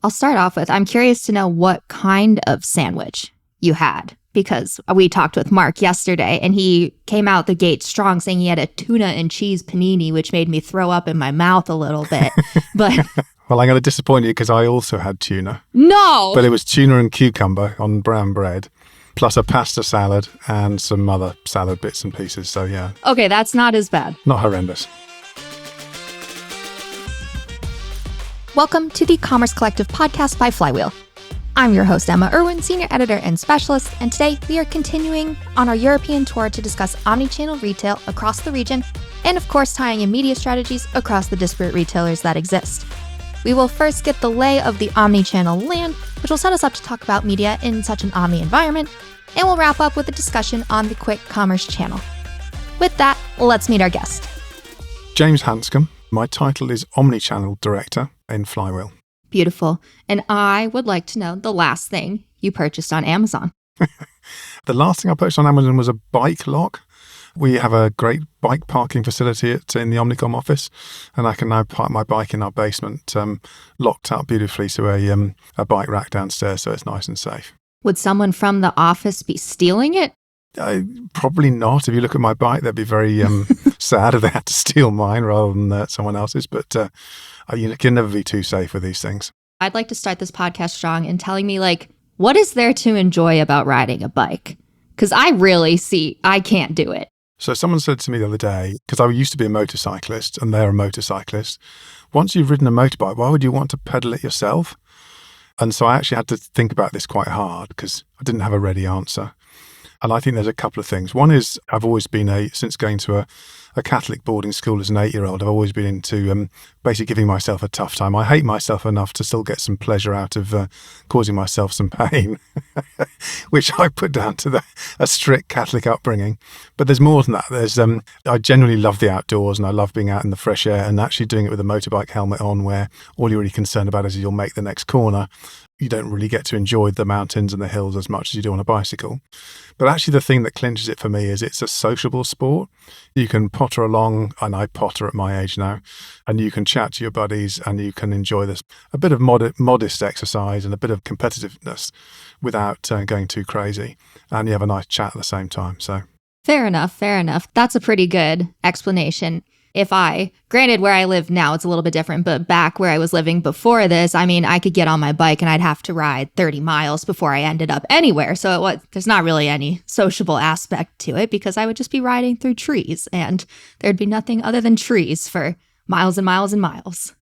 I'll start off with, I'm curious to know what kind of sandwich you had, because we talked with Mark yesterday and he came out the gate strong saying he had a tuna and cheese panini, which made me throw up in my mouth a little bit. But Well, I'm going to disappoint you because I also had tuna. No! But it was tuna and cucumber on brown bread, plus a pasta salad and some other salad bits and pieces. So yeah. Okay, that's not as bad. Not horrendous. Welcome to the Commerce Collective podcast by Flywheel. I'm your host, Emma Irwin, Senior Editor and Specialist, and today we are continuing on our European tour to discuss omnichannel retail across the region, and of course tying in media strategies across the disparate retailers that exist. We will first get the lay of the omnichannel land, which will set us up to talk about media in such an omni environment, and we'll wrap up with a discussion on the quick commerce channel. With that, let's meet our guest. James Hanscomb. My title is Omnichannel Director in Flywheel. Beautiful. And I would like to know the last thing you purchased on Amazon. The last thing I purchased on Amazon was a bike lock. We have a great bike parking facility in the Omnicom office, and I can now park my bike in our basement, locked up beautifully to a bike rack downstairs, so it's nice and safe. Would someone from the office be stealing it? Probably not. If you look at my bike, they'd be very sad if they had to steal mine rather than someone else's. But you can never be too safe with these things. I'd like to start this podcast strong in telling me, what is there to enjoy about riding a bike? Because I can't do it. So someone said to me the other day, because I used to be a motorcyclist and they're a motorcyclist, once you've ridden a motorbike, why would you want to pedal it yourself? And so I actually had to think about this quite hard because I didn't have a ready answer. And I think there's a couple of things. One is I've always been since going to a Catholic boarding school as an 8-year-old, I've always been into basically giving myself a tough time. I hate myself enough to still get some pleasure out of causing myself some pain, which I put down to a strict Catholic upbringing. But there's more than that. I genuinely love the outdoors and I love being out in the fresh air and actually doing it with a motorbike helmet on where all you're really concerned about is you'll make the next corner. You don't really get to enjoy the mountains and the hills as much as you do on a bicycle. But actually the thing that clinches it for me is it's a sociable sport. You can potter along, and I potter at my age now, and you can chat to your buddies and you can enjoy this, a bit of modest exercise and a bit of competitiveness without going too crazy. And you have a nice chat at the same time. So Fair enough. That's a pretty good explanation. Granted where I live now, it's a little bit different, but back where I was living before this, I could get on my bike and I'd have to ride 30 miles before I ended up anywhere. So there's not really any sociable aspect to it because I would just be riding through trees and there'd be nothing other than trees for miles and miles and miles.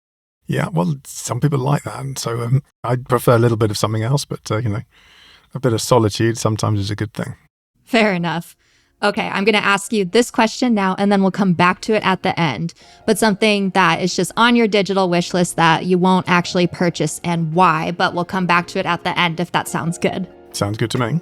Yeah, well, some people like that. And so I'd prefer a little bit of something else, but, a bit of solitude sometimes is a good thing. Fair enough. Okay, I'm going to ask you this question now, and then we'll come back to it at the end. But something that is just on your digital wish list that you won't actually purchase and why, but we'll come back to it at the end if that sounds good. Sounds good to me.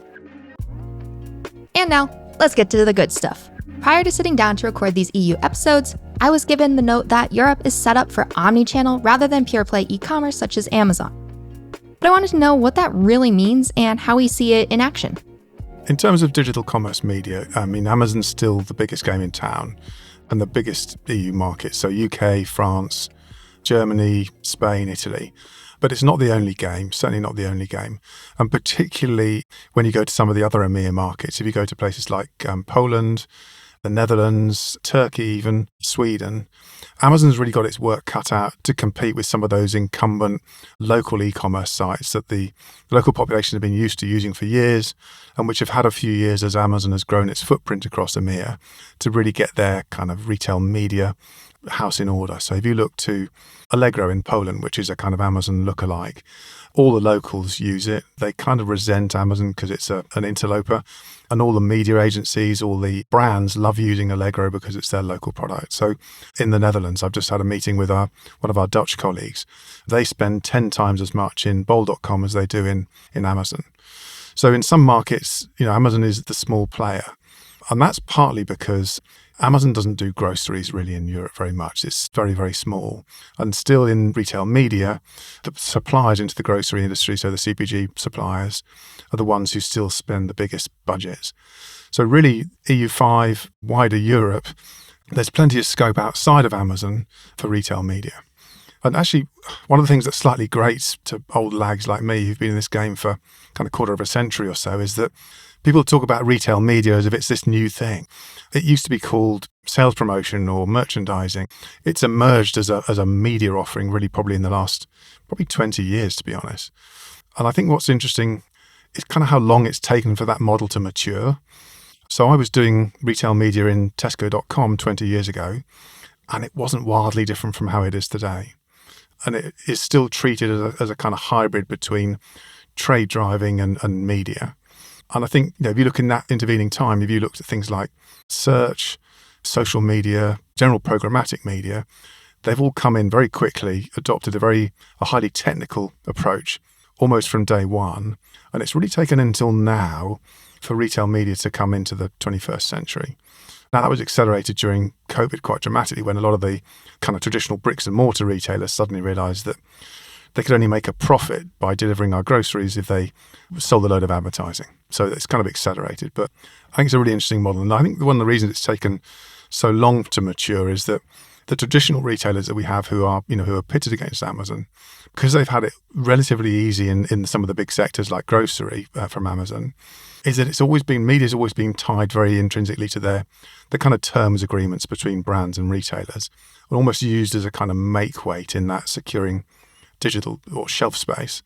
And now, let's get to the good stuff. Prior to sitting down to record these EU episodes, I was given the note that Europe is set up for omnichannel rather than pure play e-commerce such as Amazon. But I wanted to know what that really means and how we see it in action. In terms of digital commerce media, Amazon's still the biggest game in town and the biggest EU market. So UK, France, Germany, Spain, Italy. But it's not the only game, certainly not the only game. And particularly when you go to some of the other EMEA markets, if you go to places like Poland, the Netherlands, Turkey even, Sweden, Amazon's really got its work cut out to compete with some of those incumbent local e-commerce sites that the local population have been used to using for years and which have had a few years as Amazon has grown its footprint across EMEA to really get their kind of retail media house in order. So if you look to Allegro in Poland, which is a kind of Amazon lookalike, all the locals use it. They kind of resent Amazon because it's an interloper. And all the media agencies, all the brands love using Allegro because it's their local product. So in the Netherlands, I've just had a meeting with one of our Dutch colleagues. They spend 10 times as much in bol.com as they do in Amazon. So in some markets, Amazon is the small player. And that's partly because Amazon doesn't do groceries really in Europe very much. It's very, very small. And still in retail media, the suppliers into the grocery industry, so the CPG suppliers, are the ones who still spend the biggest budgets. So really, EU5, wider Europe, there's plenty of scope outside of Amazon for retail media. And actually, one of the things that slightly grates to old lags like me who've been in this game for kind of quarter of a century or so is that people talk about retail media as if it's this new thing. It used to be called sales promotion or merchandising. It's emerged as a media offering really probably in the last 20 years, to be honest. And I think what's interesting is kind of how long it's taken for that model to mature. So I was doing retail media in Tesco.com 20 years ago, and it wasn't wildly different from how it is today. And it is still treated as a kind of hybrid between trade driving and media. And I think, if you look in that intervening time, if you looked at things like search, social media, general programmatic media, they've all come in very quickly, adopted a highly technical approach almost from day one. And it's really taken until now for retail media to come into the 21st century. Now, that was accelerated during COVID quite dramatically when a lot of the kind of traditional bricks and mortar retailers suddenly realised that they could only make a profit by delivering our groceries if they sold a load of advertising. So it's kind of accelerated. But I think it's a really interesting model. And I think one of the reasons it's taken so long to mature is that the traditional retailers that we have who are pitted against Amazon, because they've had it relatively easy in some of the big sectors like grocery from Amazon, is that media's always been tied very intrinsically to the kind of terms agreements between brands and retailers, and almost used as a kind of make weight in that securing digital or shelf space.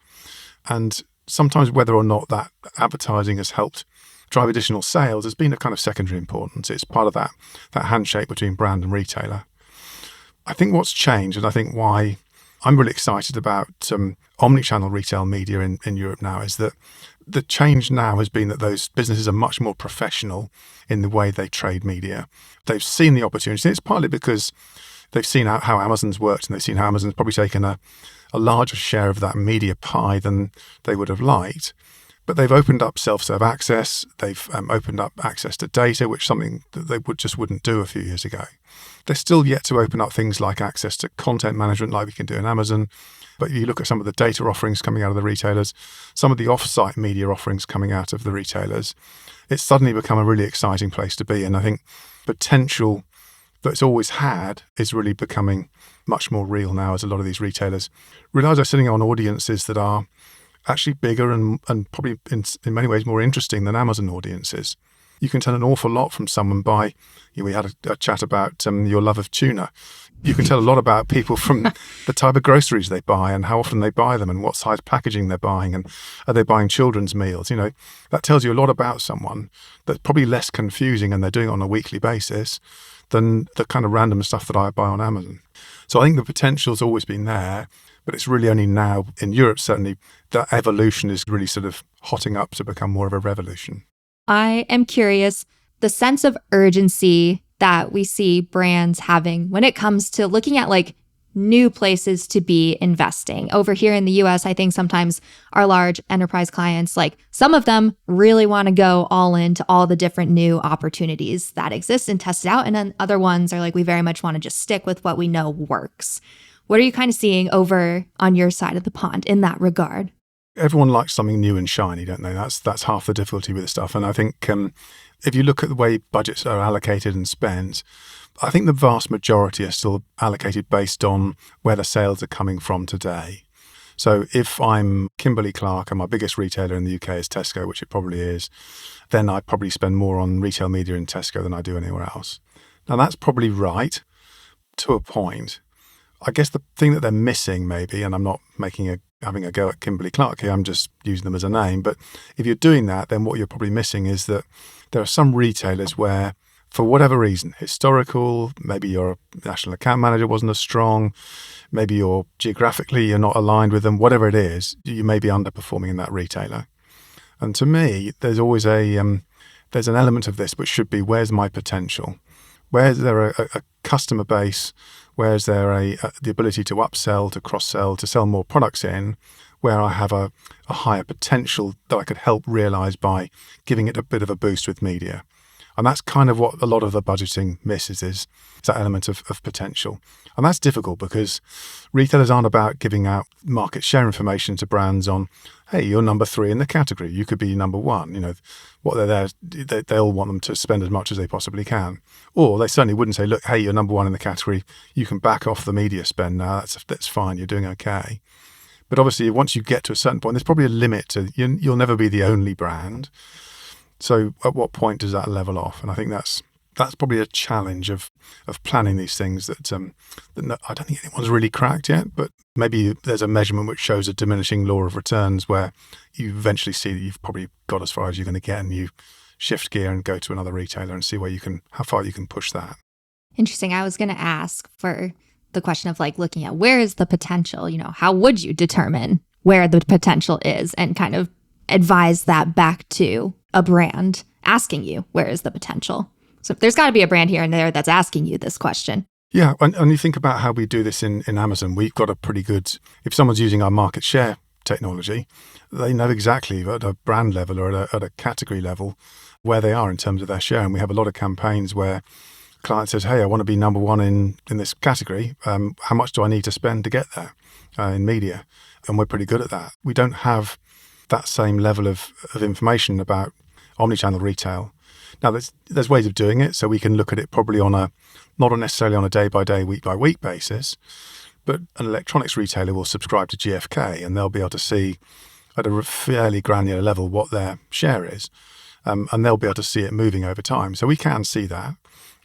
And sometimes whether or not that advertising has helped drive additional sales has been a kind of secondary importance. It's part of that handshake between brand and retailer. I think what's changed, and I think why I'm really excited about omnichannel retail media in Europe now, is that the change now has been that those businesses are much more professional in the way they trade media. They've seen the opportunity. It's partly because they've seen how Amazon's worked, and they've seen how Amazon's probably taken a larger share of that media pie than they would have liked. But they've opened up self-serve access. They've opened up access to data, which is something that they wouldn't do a few years ago. They're still yet to open up things like access to content management like we can do in Amazon. But you look at some of the data offerings coming out of the retailers, some of the off-site media offerings coming out of the retailers, it's suddenly become a really exciting place to be. And I think potential that it's always had is really becoming much more real now as a lot of these retailers realise they're sitting on audiences that are actually bigger and probably in many ways more interesting than Amazon audiences. You can tell an awful lot from someone by, we had a chat about your love of tuna. You can tell a lot about people from the type of groceries they buy and how often they buy them and what size packaging they're buying and are they buying children's meals. That tells you a lot about someone that's probably less confusing and they're doing it on a weekly basis than the kind of random stuff that I buy on Amazon. So I think the potential's always been there, but it's really only now, in Europe certainly, that evolution is really sort of hotting up to become more of a revolution. I am curious, the sense of urgency that we see brands having when it comes to looking at new places to be investing. Over here in the US, I think sometimes our large enterprise clients, some of them really want to go all into all the different new opportunities that exist and test it out. And then other ones are we very much want to just stick with what we know works. What are you kind of seeing over on your side of the pond in that regard? Everyone likes something new and shiny, don't they? That's half the difficulty with this stuff. And I think if you look at the way budgets are allocated and spent, I think the vast majority are still allocated based on where the sales are coming from today. So if I'm Kimberly-Clark and my biggest retailer in the UK is Tesco, which it probably is, then I probably spend more on retail media in Tesco than I do anywhere else. Now that's probably right to a point. I guess the thing that they're missing maybe, and I'm not having a go at Kimberly-Clark here, I'm just using them as a name, but if you're doing that, then what you're probably missing is that there are some retailers where, for whatever reason, historical, maybe your national account manager wasn't as strong, maybe you're not aligned with them, whatever it is, you may be underperforming in that retailer. And to me, there's always there's an element of this which should be, where's my potential? Where's there a customer base? Where's there the ability to upsell, to cross-sell, to sell more products in, where I have a higher potential that I could help realise by giving it a bit of a boost with media? And that's kind of what a lot of the budgeting misses is that element of potential. And that's difficult because retailers aren't about giving out market share information to brands on, hey, you're number 3 in the category. You could be number 1. What they're there, they'll want them to spend as much as they possibly can. Or they certainly wouldn't say, look, hey, you're number 1 in the category. You can back off the media spend now. That's fine. You're doing okay. But obviously, once you get to a certain point, there's probably a limit to you'll never be the only brand. So at what point does that level off? And I think that's probably a challenge of planning these things that I don't think anyone's really cracked yet. But maybe there's a measurement which shows a diminishing law of returns where you eventually see that you've probably got as far as you're going to get, and you shift gear and go to another retailer and see how far you can push that. Interesting. I was going to ask for the question of looking at where is the potential, how would you determine where the potential is and kind of advise that back to a brand asking you, where is the potential? So there's got to be a brand here and there that's asking you this question. Yeah. And you think about how we do this in Amazon. We've got a pretty good, if someone's using our market share technology, they know exactly at a brand level or at a category level where they are in terms of their share. And we have a lot of campaigns where client says, hey, I want to be number 1 in this category. How much do I need to spend to get there in media? And we're pretty good at that. We don't have that same level of information about omnichannel retail. Now, there's ways of doing it. So we can look at it probably not necessarily on a day-by-day, week-by-week basis, but an electronics retailer will subscribe to GfK and they'll be able to see at a fairly granular level what their share is. And they'll be able to see it moving over time. So we can see that.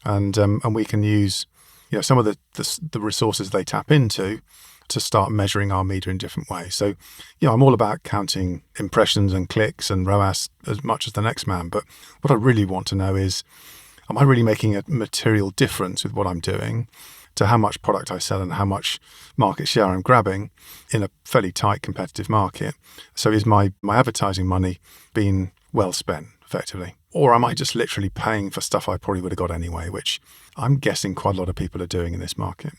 And we can use some of the resources they tap into to start measuring our media in different ways. So I'm all about counting impressions and clicks and ROAS as much as the next man. But what I really want to know is, am I really making a material difference with what I'm doing to how much product I sell and how much market share I'm grabbing in a fairly tight competitive market? So is my advertising money being well spent effectively? Or am I just literally paying for stuff I probably would have got anyway, which I'm guessing quite a lot of people are doing in this market.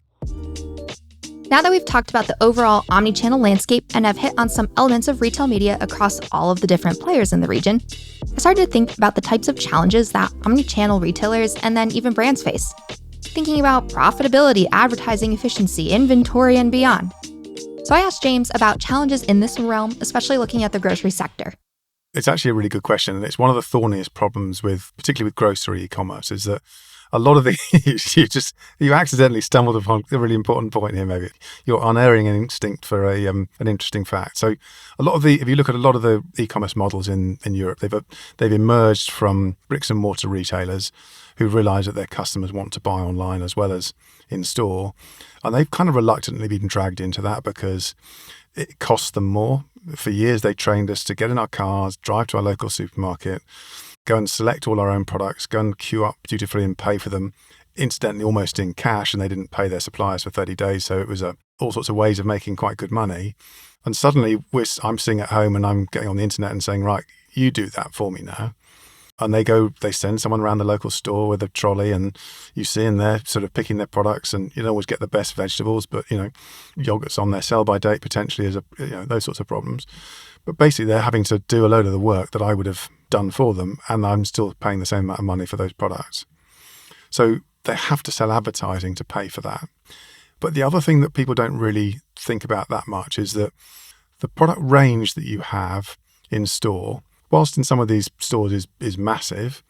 Now that we've talked about the overall omnichannel landscape and have hit on some elements of retail media across all of the different players in the region, I started to think about the types of challenges that omnichannel retailers and then even brands face. Thinking about profitability, advertising efficiency, inventory, and beyond. So I asked James about challenges in this realm, especially looking at the grocery sector. It's actually a really good question. And it's one of the thorniest problems particularly with grocery e-commerce, is that a lot of you accidentally stumbled upon a really important point here, maybe. Your unerring instinct for an interesting fact. So if you look at a lot of the e-commerce models in Europe, they've emerged from bricks and mortar retailers who realize that their customers want to buy online as well as in store. And they've kind of reluctantly been dragged into that because it costs them more. For years, they trained us to get in our cars, drive to our local supermarket, go and select all our own products, go and queue up duty-free and pay for them, incidentally almost in cash, and they didn't pay their suppliers for 30 days. So it was all sorts of ways of making quite good money. And suddenly I'm sitting at home and I'm getting on the internet and saying, right, you do that for me now. And they send someone around the local store with a trolley, and you see in there sort of picking their products, and you don't always get the best vegetables, but yogurt's on their sell by date potentially is those sorts of problems. But basically they're having to do a load of the work that I would have done for them, and I'm still paying the same amount of money for those products. So they have to sell advertising to pay for that. But the other thing that people don't really think about that much is that the product range that you have in store, whilst in some of these stores is massive,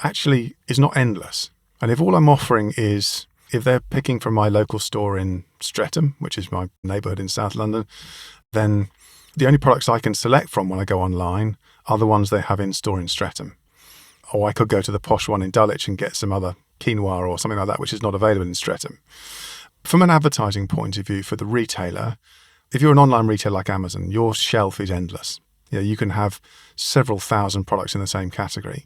actually is not endless. And if all I'm offering is, if they're picking from my local store in Streatham, which is my neighbourhood in South London, then the only products I can select from when I go online are the ones they have in store in Streatham. Or I could go to the posh one in Dulwich and get some other quinoa or something like that, which is not available in Streatham. From an advertising point of view for the retailer, if you're an online retailer like Amazon, your shelf is endless. You can have several thousand products in the same category.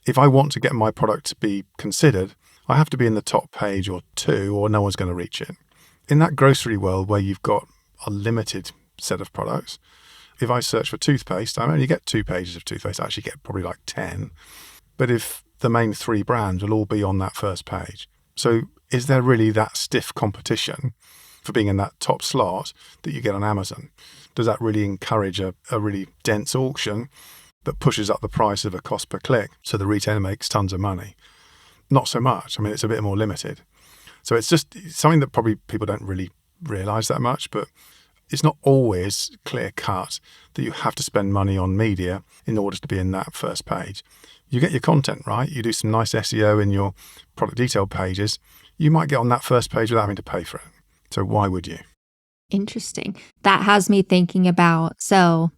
If I want to get my product to be considered, I have to be in the top page or two, or no one's going to reach it. In that grocery world where you've got a limited set of products, if I search for toothpaste, I only get 2 pages of toothpaste. I actually get probably like 10. But if the main 3 brands will all be on that first page. So is there really that stiff competition for being in that top slot that you get on Amazon? Does that really encourage a really dense auction? that pushes up the price of a cost per click, so the retailer makes tons of money. Not so much. I mean, it's a bit more limited. So it's just something that probably people don't really realise that much, but it's not always clear cut that you have to spend money on media in order to be in that first page. You get your content right, you do some nice SEO in your product detail pages, you might get on that first page without having to pay for it. So why would you? Interesting. That has me thinking about, so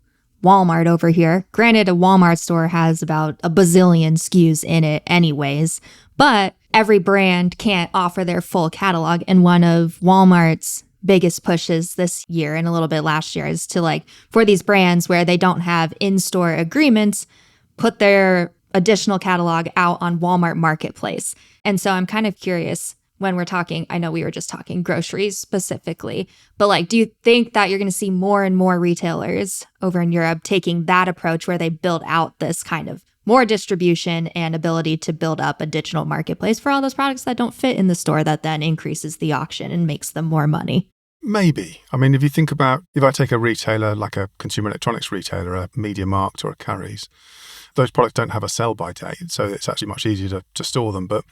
Walmart over here. Granted, a Walmart store has about a bazillion SKUs in it anyways, but every brand can't offer their full catalog. And one of Walmart's biggest pushes this year and a little bit last year is to, for these brands where they don't have in-store agreements, put their additional catalog out on Walmart Marketplace. And so I'm kind of curious, when we're talking, I know we were just talking groceries specifically, but do you think that you're going to see more and more retailers over in Europe taking that approach where they build out this kind of more distribution and ability to build up a digital marketplace for all those products that don't fit in the store, that then increases the auction and makes them more money? Maybe. I mean, if you think about, if I take a retailer like a consumer electronics retailer, a MediaMarkt or a Currys, those products don't have a sell-by date, so it's actually much easier to store them. But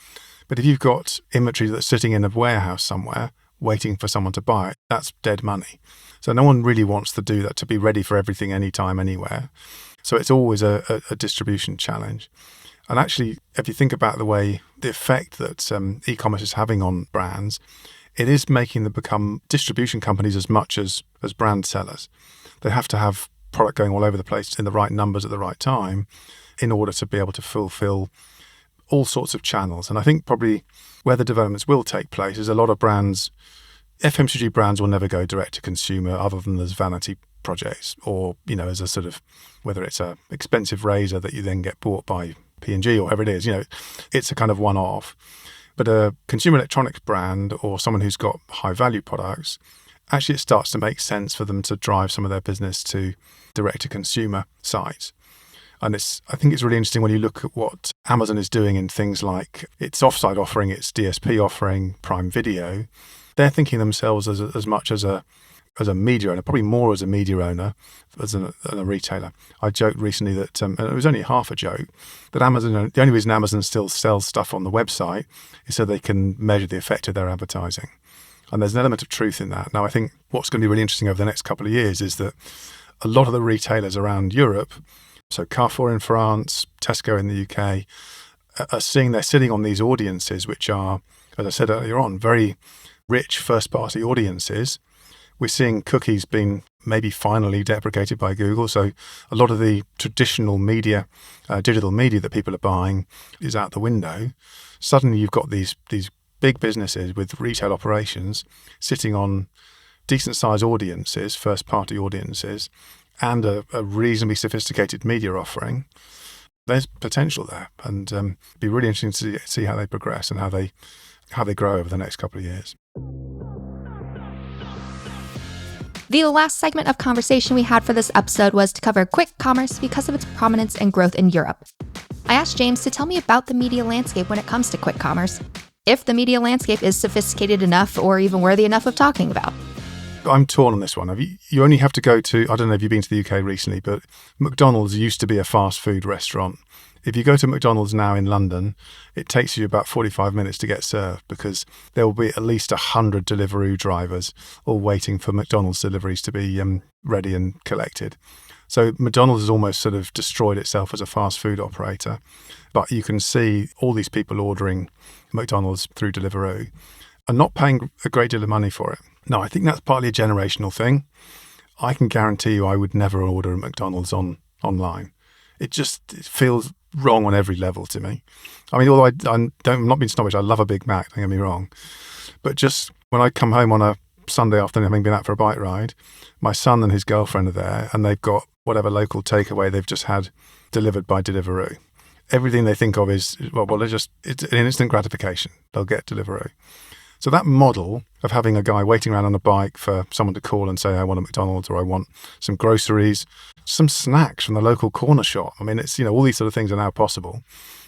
if you've got inventory that's sitting in a warehouse somewhere waiting for someone to buy it, that's dead money. So no one really wants to do that, to be ready for everything, anytime, anywhere. So it's always a distribution challenge. And actually, if you think about the effect that e-commerce is having on brands, it is making them become distribution companies as much as brand sellers. They have to have product going all over the place in the right numbers at the right time in order to be able to fulfill all sorts of channels. And I think probably where the developments will take place is a lot of brands, FMCG brands will never go direct to consumer other than as vanity projects or, as a sort of, whether it's a expensive razor that you then get bought by P&G or whatever it is, it's a kind of one-off. But a consumer electronics brand or someone who's got high value products, actually it starts to make sense for them to drive some of their business to direct to consumer sites. And I think it's really interesting when you look at what Amazon is doing in things like its offsite offering, its DSP offering, Prime Video. They're thinking themselves as much as a media owner, probably more as a media owner than a retailer. I joked recently that, and it was only half a joke, that Amazon, the only reason Amazon still sells stuff on the website is so they can measure the effect of their advertising. And there's an element of truth in that. Now, I think what's going to be really interesting over the next couple of years is that a lot of the retailers around Europe, so Carrefour in France, Tesco in the UK, are seeing they're sitting on these audiences, which are, as I said earlier on, very rich first-party audiences. We're seeing cookies being maybe finally deprecated by Google. So a lot of the traditional media, digital media that people are buying is out the window. Suddenly you've got these big businesses with retail operations sitting on decent-sized audiences, first-party audiences, and a reasonably sophisticated media offering. There's potential there, and it'd be really interesting to see how they progress and how they grow over the next couple of years. The last segment of conversation we had for this episode was to cover quick commerce because of its prominence and growth in Europe. I asked James to tell me about the media landscape when it comes to quick commerce, if the media landscape is sophisticated enough or even worthy enough of talking about. I'm torn on this one. You only have to go to, I don't know if you've been to the UK recently, but McDonald's used to be a fast food restaurant. If you go to McDonald's now in London, it takes you about 45 minutes to get served because there will be at least 100 Deliveroo drivers all waiting for McDonald's deliveries to be ready and collected. So McDonald's has almost sort of destroyed itself as a fast food operator. But you can see all these people ordering McDonald's through Deliveroo and not paying a great deal of money for it. No, I think that's partly a generational thing. I can guarantee you I would never order a McDonald's online. It feels wrong on every level to me. I mean, although I'm not being snobbish, I love a Big Mac, don't get me wrong. But just when I come home on a Sunday afternoon, having been out for a bike ride, my son and his girlfriend are there and they've got whatever local takeaway they've just had delivered by Deliveroo. Everything they think of is, it's an instant gratification. They'll get Deliveroo. So that model of having a guy waiting around on a bike for someone to call and say, I want a McDonald's or I want some groceries, some snacks from the local corner shop. I mean, it's, all these sort of things are now possible.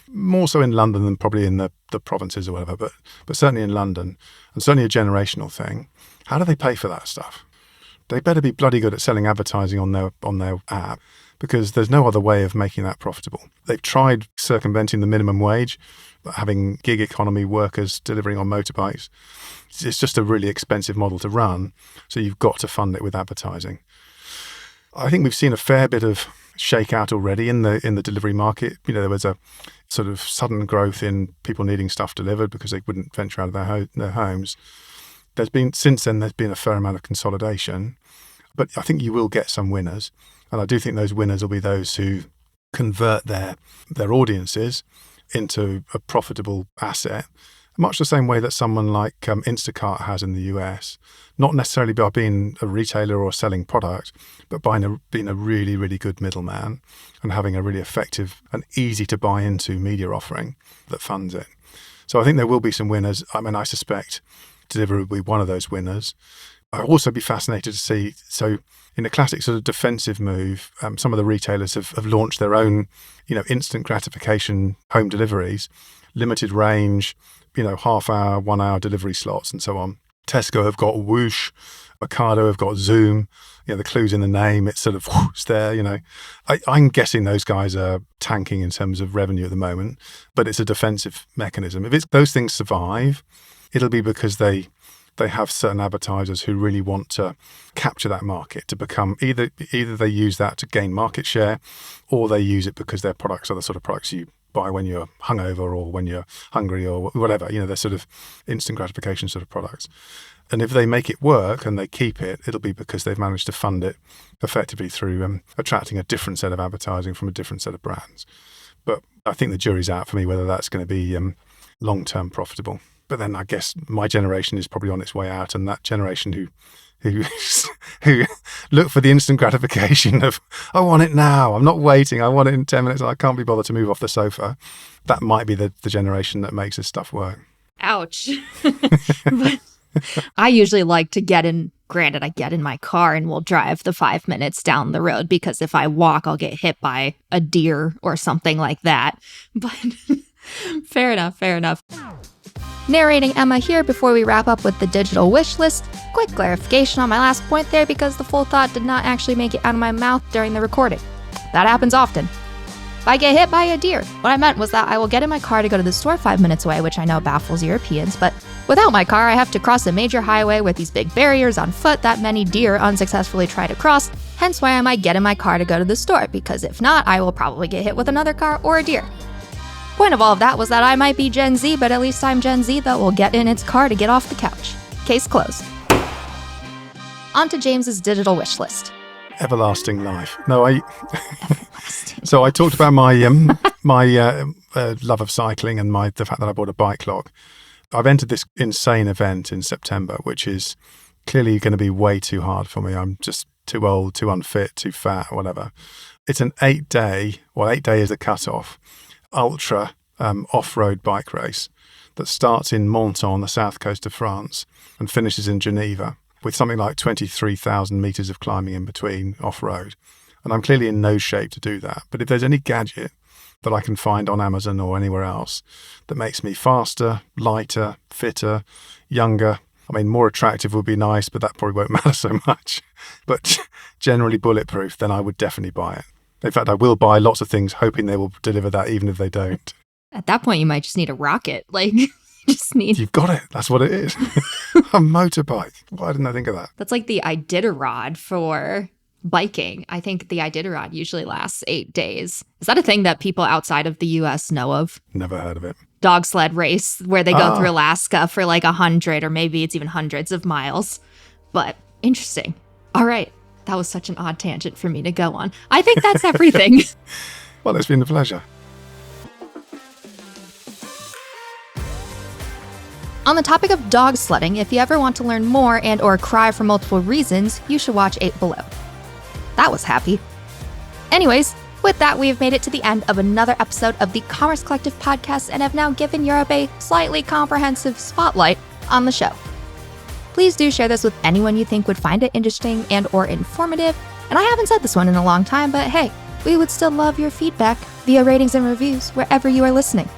More so in London than probably in the provinces or whatever, but certainly in London, and certainly a generational thing. How do they pay for that stuff? they better be bloody good at selling advertising on their app, because there's no other way of making that profitable. They've tried circumventing the minimum wage, having gig economy workers delivering on motorbikes. It's just a really expensive model to run, so you've got to fund it with advertising. I think we've seen a fair bit of shakeout already in the delivery market. There was a sort of sudden growth in people needing stuff delivered because they wouldn't venture out of their homes. Since then, there's been a fair amount of consolidation, but I think you will get some winners. And I do think those winners will be those who convert their audiences into a profitable asset, much the same way that someone like Instacart has in the US, not necessarily by being a retailer or selling product, but by being a really, really good middleman and having a really effective and easy to buy into media offering that funds it. So I think there will be some winners. I mean, I suspect Deliveroo will be one of those winners. I'll also be fascinated to see, so in a classic sort of defensive move, some of the retailers have launched their own, instant gratification home deliveries, limited range, half-hour, 1 hour delivery slots and so on. Tesco have got Whoosh, Ocado have got Zoom. The clue's in the name. It's sort of whoosh there, I'm guessing those guys are tanking in terms of revenue at the moment, but it's a defensive mechanism. If those things survive, it'll be because they have certain advertisers who really want to capture that market, to become either they use that to gain market share, or they use it because their products are the sort of products you buy when you're hungover or when you're hungry or whatever. They're sort of instant gratification sort of products. And if they make it work and they keep it, it'll be because they've managed to fund it effectively through attracting a different set of advertising from a different set of brands. But I think the jury's out for me whether that's going to be long-term profitable. But then I guess my generation is probably on its way out, and that generation who look for the instant gratification of, I want it now, I'm not waiting, I want it in 10 minutes, I can't be bothered to move off the sofa. That might be the generation that makes this stuff work. Ouch. But I usually like to get in my car and will drive the 5 minutes down the road, because if I walk, I'll get hit by a deer or something like that. But fair enough. Narrating Emma here before we wrap up with the digital wish list. Quick clarification on my last point there, because the full thought did not actually make it out of my mouth during the recording. That happens often. If I get hit by a deer, what I meant was that I will get in my car to go to the store 5 minutes away, which I know baffles Europeans, but without my car, I have to cross a major highway with these big barriers on foot that many deer unsuccessfully try to cross, hence why I might get in my car to go to the store, because if not, I will probably get hit with another car or a deer. Point of all of that was that I might be Gen Z, but at least I'm Gen Z that will get in its car to get off the couch. Case closed. On to James's digital wish list. Everlasting life. No, So I talked about my love of cycling and the fact that I bought a bike lock. I've entered this insane event in September, which is clearly going to be way too hard for me. I'm just too old, too unfit, too fat, whatever. It's an 8 day is the cutoff, ultra off-road bike race that starts in Menton on the south coast of France and finishes in Geneva, with something like 23,000 meters of climbing in between off-road. And I'm clearly in no shape to do that. But if there's any gadget that I can find on Amazon or anywhere else that makes me faster, lighter, fitter, younger, I mean, more attractive would be nice, but that probably won't matter so much. But generally bulletproof, then I would definitely buy it. In fact, I will buy lots of things hoping they will deliver that, even if they don't. At that point, you might just need a rocket. You've got it. That's what it is. A motorbike. Why didn't I think of that? That's like the Iditarod for biking. I think the Iditarod usually lasts 8 days. Is that a thing that people outside of the U.S. know of? Never heard of it. Dog sled race where they go through Alaska for 100 or maybe it's even hundreds of miles. But interesting. All right. That was such an odd tangent for me to go on. I think that's everything. Well, it's been a pleasure. On the topic of dog sledding, if you ever want to learn more and or cry for multiple reasons, you should watch 8 Below. That was happy. Anyways, with that, we have made it to the end of another episode of the Commerce Collective podcast and have now given Europe a slightly comprehensive spotlight on the show. Please do share this with anyone you think would find it interesting and or informative. And I haven't said this one in a long time, but hey, we would still love your feedback via ratings and reviews wherever you are listening.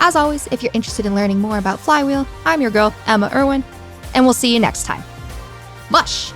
As always, if you're interested in learning more about Flywheel, I'm your girl, Emma Irwin, and we'll see you next time. Mush!